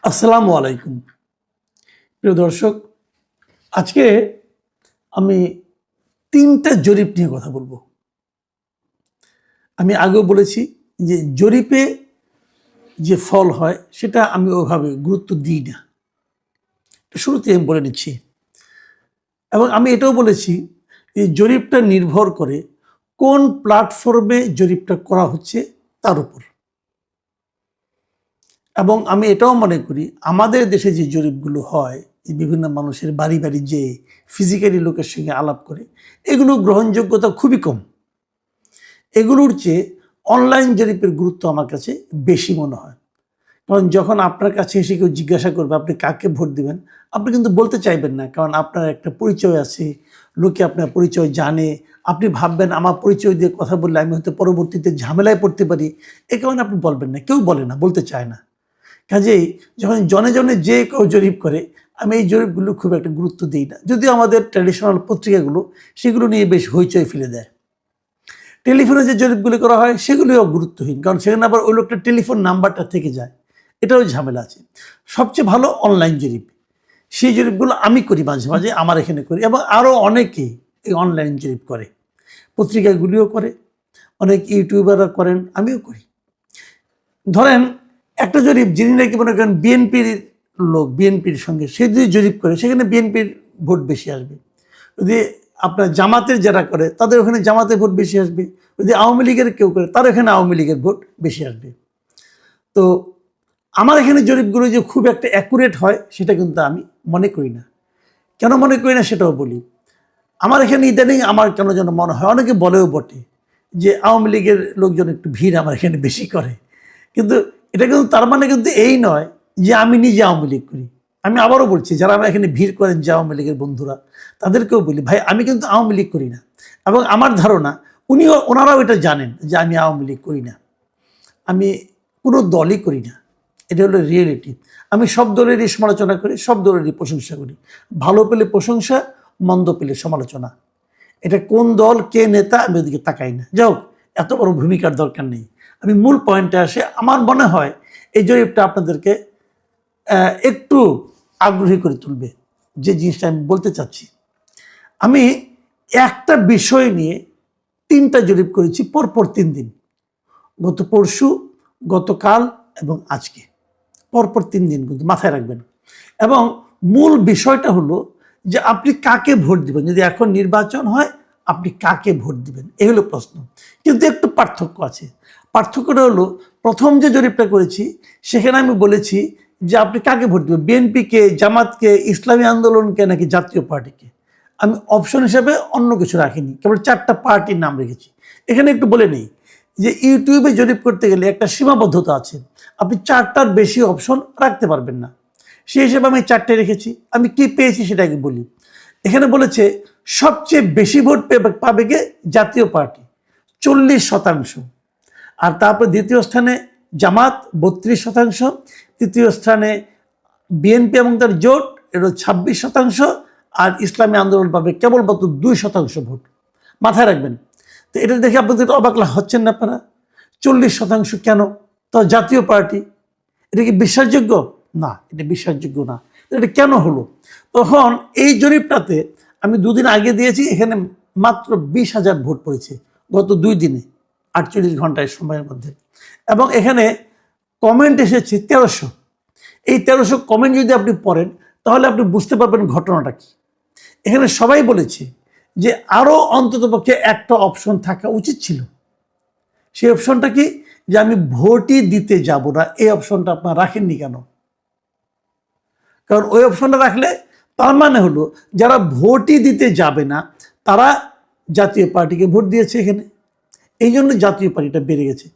আসসালামু আলাইকুম প্রিয় দর্শক। আজকে আমি তিনটা জরিপ নিয়ে কথা বলবো। আমি আগেও বলেছি যে জরিপে যে ফল হয় সেটা আমি ওভাবে গুরুত্ব দিই না, শুরুতে আমি বলে নিচ্ছি। এবং আমি এটাও বলেছি যে জরিপটা নির্ভর করে কোন প্ল্যাটফর্মে জরিপটা করা হচ্ছে তার উপর। এবং আমি এটাও মনে করি আমাদের দেশে যে জরিপগুলো হয়, বিভিন্ন মানুষের বাড়ি বাড়ি যে ফিজিক্যালি লোকের সঙ্গে আলাপ করে, এগুলো গ্রহণযোগ্যতা খুবই কম। এগুলোর চেয়ে অনলাইন জরিপের গুরুত্ব আমার কাছে বেশি মনে হয়। কারণ যখন আপনার কাছে এসে কেউ জিজ্ঞাসা করবে আপনি কাকে ভোট দিবেন, আপনি কিন্তু বলতে চাইবেন না, কারণ আপনার একটা পরিচয় আছে, লোকে আপনার পরিচয় জানে। আপনি ভাববেন আমার পরিচয় দিয়ে কথা বললে আমি হয়তো পরবর্তীতে ঝামেলায় পড়তে পারি, এ কারণে আপনি বলবেন না, কেউ বলে না, বলতে চায় না। কাজেই যখন জনে জনে যে কেউ জরিপ করে, আমি এই জরিপগুলো খুব একটা গুরুত্ব দিই না, যদিও আমাদের ট্র্যাডিশনাল পত্রিকাগুলো সেগুলো নিয়ে বেশ হইচই ফেলে দেয়। টেলিফোনে যে জরিপগুলো করা হয় সেগুলিও গুরুত্বহীন, কারণ সেখানে আবার ওই লোকটা টেলিফোন নাম্বারটা থেকে যায়, এটাও ঝামেলা আছে। সবচেয়ে ভালো অনলাইন জরিপ, সেই জরিপগুলো আমি করি মাঝে মাঝে, আমার এখানে করি, এবং আরও অনেকেই এই অনলাইন জরিপ করে, পত্রিকাগুলিও করে, অনেক ইউটিউবাররা করেন, আমিও করি। ধরেন একটা জরিপ, যিনি নাকি মনে করেন বিএনপির লোক, বিএনপির সঙ্গে সে যদি জরিপ করে, সেখানে বিএনপির ভোট বেশি আসবে। যদি আপনার জামাতের যারা করে তাদের ওখানে জামাতের ভোট বেশি আসবে। যদি আওয়ামী লীগের কেউ করে তার ওখানে আওয়ামী লীগের ভোট বেশি আসবে। তো আমার এখানে জরিপগুলো যে খুব একটা অ্যাকুরেট হয় সেটা কিন্তু আমি মনে করি না। কেন মনে করি না সেটাও বলি। আমার এখানে ইদানিং আমার কেন যেন মনে হয়, অনেকে বলেও বটে যে আওয়ামী লীগের লোকজন একটু ভিড় আমার এখানে বেশি করে, কিন্তু এটা কিন্তু তার মানে কিন্তু এই নয় যে আমি নিজে আওয়ামী লীগ করি। আমি আবারও বলছি, যারা আমার এখানে ভিড় করেন যে আওয়ামী লীগের বন্ধুরা, তাদেরকেও বলি ভাই আমি কিন্তু আওয়ামী লীগ করি না। এবং আমার ধারণা ওনারাও এটা জানেন যে আমি আওয়ামী লীগ করি না, আমি কোনো দলই করি না। এটা হলো রিয়েলিটি। আমি সব দলেরই সমালোচনা করি, সব দলেরই প্রশংসা করি, ভালো পেলে প্রশংসা, মন্দ পেলে সমালোচনা। এটা কোন দল কে নেতা আমি ওদিকে তাকাই না। যাও, এত বড় ভূমিকার দরকার নেই। আমি মূল পয়েন্টে আসে, আমার মনে হয় এই জরিপটা আপনাদেরকে একটু আগ্রহী করে তুলবে, যে জিনিসটা আমি বলতে চাচ্ছি। আমি একটা বিষয় নিয়ে তিনটা জরিপ করেছি পরপর 3 দিন, গত পরশু, গতকাল এবং আজকে, পরপর 3 দিন, কিন্তু মাথায় রাখবেন। এবং মূল বিষয়টা হলো যে আপনি কাকে ভোট দিবেন, যদি এখন নির্বাচন হয় আপনি কাকে ভোট দিবেন, এই হলো প্রশ্ন। কিন্তু একটু পার্থক্য আছে। পার্থক্যটা হলো, প্রথম যে জরিপটা করেছি সেখানে আমি বলেছি যে আপনি কাকে ভোট দিবেন, বিএনপিকে, জামাতকে, ইসলামী আন্দোলনকে নাকি জাতীয় পার্টিকে। আমি অপশন হিসেবে অন্য কিছু রাখিনি, কেবল 4টা পার্টির নাম রেখেছি। এখানে একটু বলে নেই যে ইউটিউবে জরিপ করতে গেলে একটা সীমাবদ্ধতা আছে, আপনি 4টার বেশি অপশন রাখতে পারবেন না। সেই হিসেবে আমি 4টে রেখেছি। আমি কি পেয়েছি সেটাকে বলি। এখানে বলেছে সবচেয়ে বেশি ভোট পাবে কে, জাতীয় পার্টি 40%, আর তারপর দ্বিতীয় স্থানে জামাত 32%, তৃতীয় স্থানে বিএনপি এবং তার জোট, এটা 26%, আর ইসলামী আন্দোলন পাবে কেবলমাত্র 2% ভোট। মাথায় রাখবেন। তো এটা দেখে আপনাদের অবাক হচ্ছেন না আপনারা? 40% কেন? তো জাতীয় পার্টি, এটা কি বিশ্বাসযোগ্য? না, এটা বিশ্বাসযোগ্য না। এটা কেন হলো? তখন এই জরিপটাতে আমি 2 দিন আগে দিয়েছি, এখানে মাত্র 20,000 ভোট পড়েছে গত 2 দিনে, 48 ঘন্টায় সময়ের মধ্যে। এবং এখানে কমেন্ট এসেছে 1300। এই 1300 কমেন্ট যদি আপনি পড়েন তাহলে আপনি বুঝতে পারবেন ঘটনাটা কি। এখানে সবাই বলেছে যে আরও অন্ততপক্ষে একটা অপশন থাকা উচিত ছিল। সেই অপশনটা কি? যে আমি ভোটই দিতে যাব না। এই অপশনটা আপনারা রাখেননি কেন? কারণ ওই অপশনটা রাখলে তার মানে হলো যারা ভোটই দিতে যাবে না তারা জাতীয় পার্টিকে ভোট দিয়েছে এখানে, এই জন্য জাতীয় পার্টিটা বেড়ে গেছে।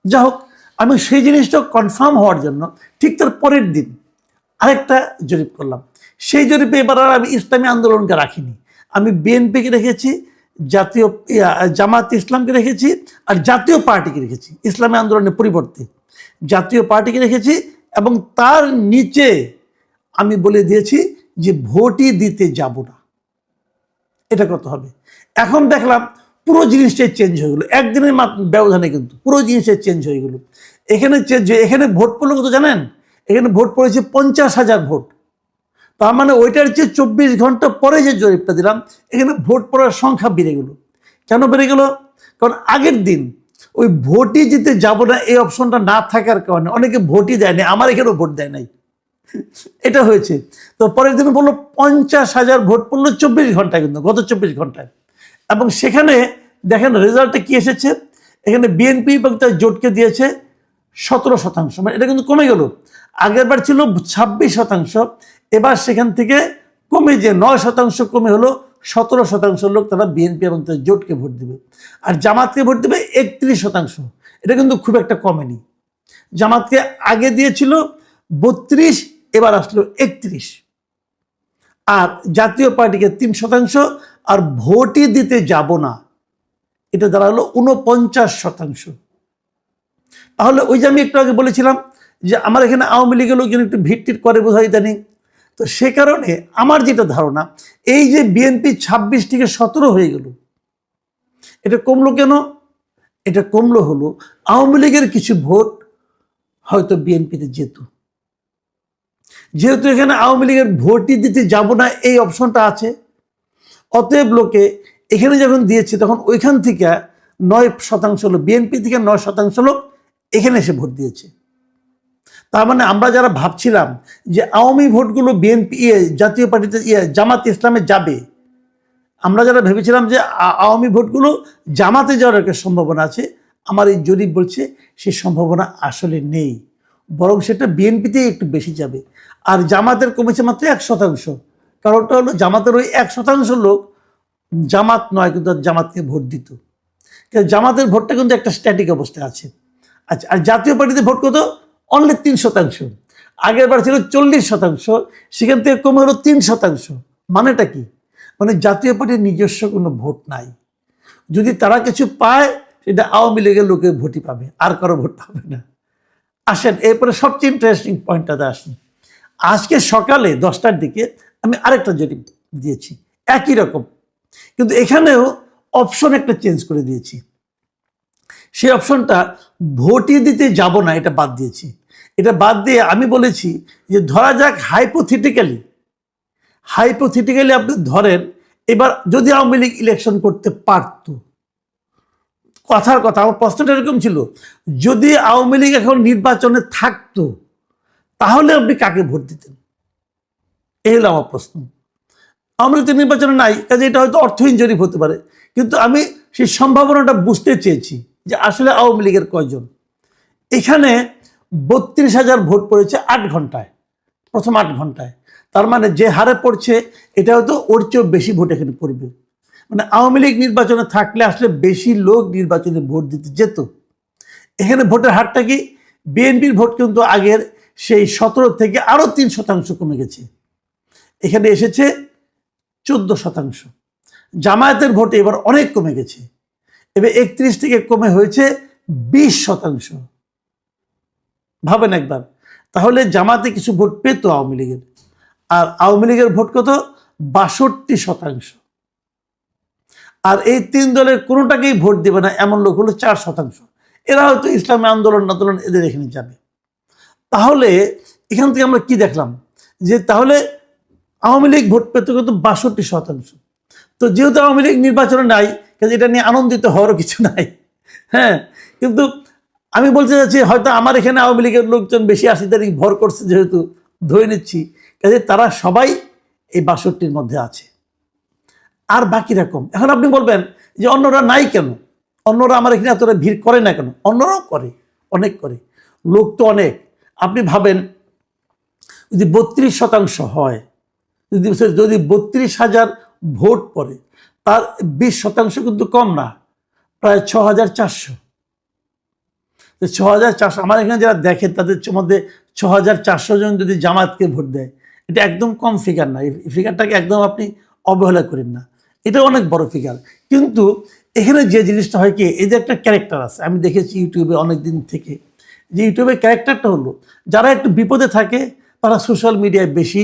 যা হোক, আমি সেই জিনিসটা কনফার্ম হওয়ার জন্য ঠিক তার পরের দিন আরেকটা জরিপ করলাম। সেই জরিপে এবার আর আমি ইসলামী আন্দোলনকে রাখিনি, আমি বিএনপিকে রেখেছি, জাতীয় জামাত ইসলামকে রেখেছি, আর জাতীয় পার্টিকে রেখেছি। ইসলামী আন্দোলনের পরিবর্তে জাতীয় পার্টিকে রেখেছি, এবং তার নিচে আমি বলে দিয়েছি যে ভোটই দিতে যাব না। এটা কত হবে? এখন দেখলাম পুরো জিনিসটাই চেঞ্জ হয়ে গেলো একদিনের ব্যবধানে, কিন্তু পুরো জিনিসটাই চেঞ্জ হয়ে গেলো। এখানে চেঞ্জ হয়ে, এখানে ভোট পড়লো কত জানেন? এখানে ভোট পড়েছে 50,000 ভোট। তার মানে ওইটার চেয়ে 24 ঘন্টা পরে যে জরিপটা দিলাম, এখানে ভোট পড়ার সংখ্যা বেড়ে গেল। কেন বেড়ে গেল? কারণ আগের দিন ওই ভোটই দিতে যাব না এই অপশনটা না থাকার কারণে অনেকে ভোটই দেয়নি, আমার এখানেও ভোট দেয় নাই, এটা হয়েছে। তো পরের দিন বললো 50,000 ভোট পড়লো 24 ঘন্টায়, কিন্তু গত 24 ঘন্টায়। এবং সেখানে দেখেন রেজাল্টে কি এসেছে, এখানে বিএনপি এবং তার জোটকে দিয়েছে 17%, মানে এটা কিন্তু কমে গেল। আগের বার ছিল 26%, এবার সেখান থেকে কমে যে 9% কমে হলো 17% লোক তারা বিএনপি এবং তার জোটকে ভোট দিবে। আর জামাতকে ভোট দেবে 31%। এটা কিন্তু খুব একটা কমেনি। জামাতকে আগে দিয়েছিল 32, এবার আসলো 31। আর জাতীয় পার্টিকে 3%, আর ভোটই দিতে যাব না এটা দাঁড়ালো 49%। তাহলে ওই যে আমি একটু আগে বলেছিলাম যে আমার এখানে আওয়ামী লীগের লোকজন একটু ভিড় করে বোঝাই জানি, তো সে কারণে আমার যেটা ধারণা, এই যে বিএনপি 26 থেকে 17 হয়ে গেল, এটা কমলো কেন? এটা কমলো হলো আওয়ামী লীগের কিছু ভোট হয়তো বিএনপিতে যেত। যেহেতু এখানে আওয়ামী লীগের ভোটই দিতে যাব না এই অপশনটা আছে, অতএব লোকে এখানে যখন দিয়েছে তখন ওইখান থেকে 9% লোক, বিএনপি থেকে 9% লোক এখানে এসে ভোট দিয়েছে। তার মানে আমরা যারা ভাবছিলাম যে আওয়ামী ভোটগুলো বিএনপি জাতীয় পার্টিতে জামাত ইসলামে যাবে, আমরা যারা ভেবেছিলাম যে আওয়ামী ভোটগুলো জামাতে যাওয়ার একটা সম্ভাবনা আছে, আমার এই জরিপ বলছে সেই সম্ভাবনা আসলে নেই, বরং সেটা বিএনপিতেই একটু বেশি যাবে। আর জামাতের কমেছে মাত্র 1%। কারণটা হলো জামাতের ওই 1% লোক জামাত নয়, কিন্তু জামাতকে ভোট দিত। জামাতের ভোটটা কিন্তু একটা স্ট্যাটিক অবস্থায় আছে। আচ্ছা, আর জাতীয় পার্টিতে ভোট কত? অনলি 3%। আগের বার ছিল 40%, সেখান থেকে কমে হলো 3%। মানেটা কি? মানে জাতীয় পার্টির নিজস্ব কোনো ভোট নাই। যদি তারা কিছু পায় সেটা আওয়ামী লীগের লোকের ভোটই পাবে, আর কারো ভোট পাবে না। আসেন এরপরে সবচেয়ে ইন্টারেস্টিং পয়েন্টটাতে আসি। আজকে সকালে 10টার দিকে আমি আরেকটা জরিপ দিয়েছি একই রকম, কিন্তু এখানেও অপশন একটা চেঞ্জ করে দিয়েছি। সেই অপশনটা ভোটই দিতে যাব না এটা বাদ দিয়েছি। এটা বাদ দিয়ে আমি বলেছি যে ধরা যাক হাইপোথেটিক্যালি আপনি ধরেন এবার যদি আওয়ামী লীগ ইলেকশন করতে পারত, কথার কথা আমার প্রশ্নটা এরকম ছিল, যদি আওয়ামী লীগ এখন নির্বাচনে থাকতো তাহলে আপনি কাকে ভোট দিতেন? এই হলো আমার প্রশ্ন। আওয়ামী লীগ তো নির্বাচনে নাই, কাজে এটা হয়তো অর্থহীন জরিপ হতে পারে, কিন্তু আমি সেই সম্ভাবনাটা বুঝতে চেয়েছি যে আসলে আওয়ামী লীগের কয়জন। এখানে 32,000 ভোট পড়েছে 8 ঘন্টায়, প্রথম 8 ঘন্টায়। তার মানে যে হারে পড়ছে এটা হয়তো ওর চেয়েও বেশি ভোট এখানে পড়বে। মানে আওয়ামী লীগ নির্বাচনে থাকলে আসলে বেশি লোক নির্বাচনে ভোট দিতে যেত। এখানে ভোটের হারটা কি? বিএনপির ভোট কিন্তু আগের সেই 17 থেকে আরো 3% কমে গেছে, এখানে এসেছে 14%। জামায়াতের ভোটে এবার অনেক কমে গেছে, এবার 31 থেকে কমে হয়েছে 20%। ভাবেন একবার, তাহলে জামাতে কিছু ভোট পেত আওয়ামী লীগের, আর আওয়ামী লীগের ভোট কত? 62%। আর এই 3 দলের কোনোটাকেই ভোট দেবে না এমন লোক হলো 4%। এরা হয়তো ইসলামী আন্দোলন এদের এখানে যাবে। তাহলে এখান থেকে আমরা কি দেখলাম, যে তাহলে আওয়ামী লীগ ভোট পেতে কত? 62%। তো যেহেতু আওয়ামী লীগ নির্বাচনে নাই, কাজে এটা নিয়ে আনন্দিত হওয়ারও কিছু নাই। হ্যাঁ, কিন্তু আমি বলতে চাচ্ছি হয়তো আমার এখানে আওয়ামী লীগের লোকজন বেশি আসি, তারিখ ভর করছে যেহেতু ধরে নিচ্ছি, কাজে তারা সবাই এই 62-র মধ্যে আছে। আর বাকি রকম এখন আপনি বলবেন যে অন্যরা নাই কেন, অন্যরা আমার এখানে এতটা ভিড় করে না কেন? অন্যরাও করে, অনেক করে, লোক তো অনেক। আপনি ভাবেন যদি 32% হয়, যদি 32,000 ভোট পড়ে, তার 20% কিন্তু কম না, প্রায় 6,400। 6,400 আমার এখানে যারা দেখেন তাদের মধ্যে 6,400 জন যদি জামাতকে ভোট দেয়, এটা একদম কম ফিগার না। এই ফিগারটাকে একদম আপনি অবহেলা করেন না, এটা অনেক বড় ফিগার। কিন্তু এখানে যে জিনিসটা হয় কি, এই যে একটা ক্যারেক্টার আছে, আমি দেখেছি ইউটিউবে অনেক দিন থেকে, যে ইউটিউবের ক্যারেক্টারটা হলো যারা একটু বিপদে থাকে তারা সোশ্যাল মিডিয়ায় বেশি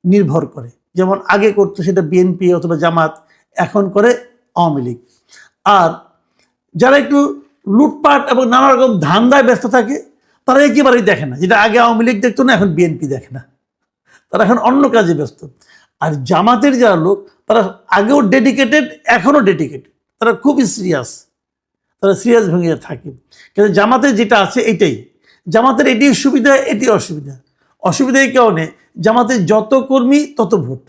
নির্ভর করে। যেমন আগে করতো সেটা বিএনপি অথবা জামাত, এখন করে আওয়ামী লীগ। আর যারা একটু লুটপাট এবং নানা রকম ধান্দায় ব্যস্ত থাকে তারা একেবারেই দেখে না, যেটা আগে আওয়ামী লীগ দেখতো না, এখন বিএনপি দেখে না। তারা এখন অন্য কাজে ব্যস্ত। আর জামাতের যারা লোক, তারা আগেও ডেডিকেটেড, এখনও ডেডিকেটেড, তারা খুবই সিরিয়াস, তারা সিরিয়াস ভেঙে থাকে। কিন্তু জামাতের যেটা আছে এটাই, জামাতের এটি সুবিধা, এটি অসুবিধা। অসুবিধা এই কারণে, জামাতের যত কর্মী তত ভোট,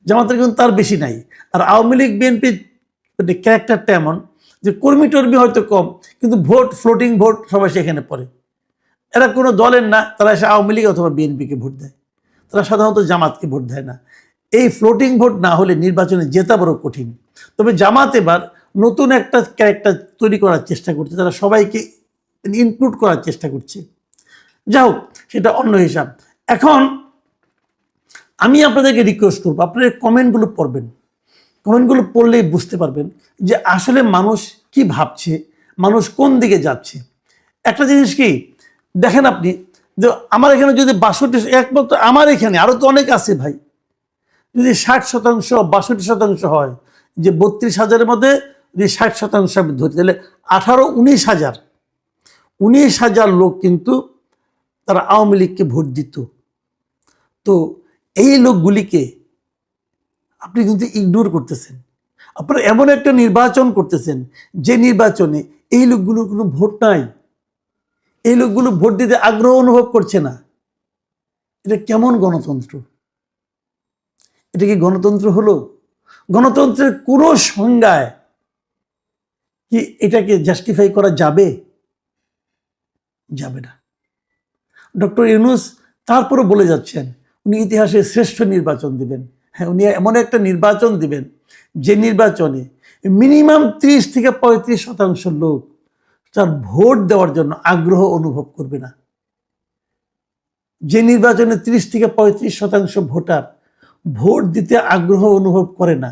জামাতের কিন্তু তার বেশি নাই। আর আওয়ামী লীগ বিএনপির ক্যারেক্টারটা এমন যে কর্মী টর্মী হয়তো কম, কিন্তু ভোট, ফ্লোটিং ভোট সবাই সেখানে পড়ে। এরা কোনো দলের না, তারা এসে আওয়ামী লীগ অথবা বিএনপিকে ভোট দেয়, তারা সাধারণত জামাতকে ভোট দেয় না। এই ফ্লোটিং ভোট না হলে নির্বাচনে জেতা বড় কঠিন। তবে জামাত এবার নতুন একটা ক্যারেক্টার তৈরি করার চেষ্টা করছে, তারা সবাইকে ইনক্লুড করার চেষ্টা করছে। যাই হোক, সেটা অন্য হিসাব। এখন আমি আপনাদেরকে রিকোয়েস্ট করবো, আপনারা কমেন্টগুলো পড়বেন, কমেন্টগুলো পড়লেই বুঝতে পারবেন যে আসলে মানুষ কি ভাবছে, মানুষ কোন দিকে যাচ্ছে। একটা জিনিস কি দেখেন আপনি, যে আমার এখানে যদি 62, একমাত্র আমার এখানে, আরও তো অনেক আছে ভাই, যদি 60%, 62% হয়, যে 32,000-এর মধ্যে যদি 60% আমি ধরি, তাহলে 19,000 লোক কিন্তু তারা আওয়ামী লীগকে ভোট দিত। তো এই লোকগুলিকে আপনি কিন্তু ইগনোর করতেছেন। আপনারা এমন একটা নির্বাচন করতেছেন যে নির্বাচনে এই লোকগুলোর কোনো ভোট নাই, এই লোকগুলো ভোট দিতে আগ্রহ অনুভব করছে না। এটা কেমন গণতন্ত্র? এটা কি গণতন্ত্র হলো? গণতন্ত্রের কোনো সংজ্ঞায় কি এটাকে জাস্টিফাই করা যাবে? যাবে না। ডক্টর ইউনূস তারপরও বলে যাচ্ছেন উনি ইতিহাসে শ্রেষ্ঠ নির্বাচন দিবেন। হ্যাঁ, উনি এমন একটা নির্বাচন দিবেন যে নির্বাচনে মিনিমাম 30-35% লোক তার ভোট দেওয়ার জন্য আগ্রহ অনুভব করবে না। যে নির্বাচনে 30-35% ভোটার ভোট দিতে আগ্রহ অনুভব করে না,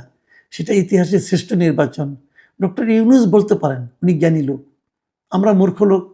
সেটা ইতিহাসের শ্রেষ্ঠ নির্বাচন। ডক্টর ইউনূস বলতে পারেন, উনি জ্ঞানী লোক, আমরা মূর্খ লোক,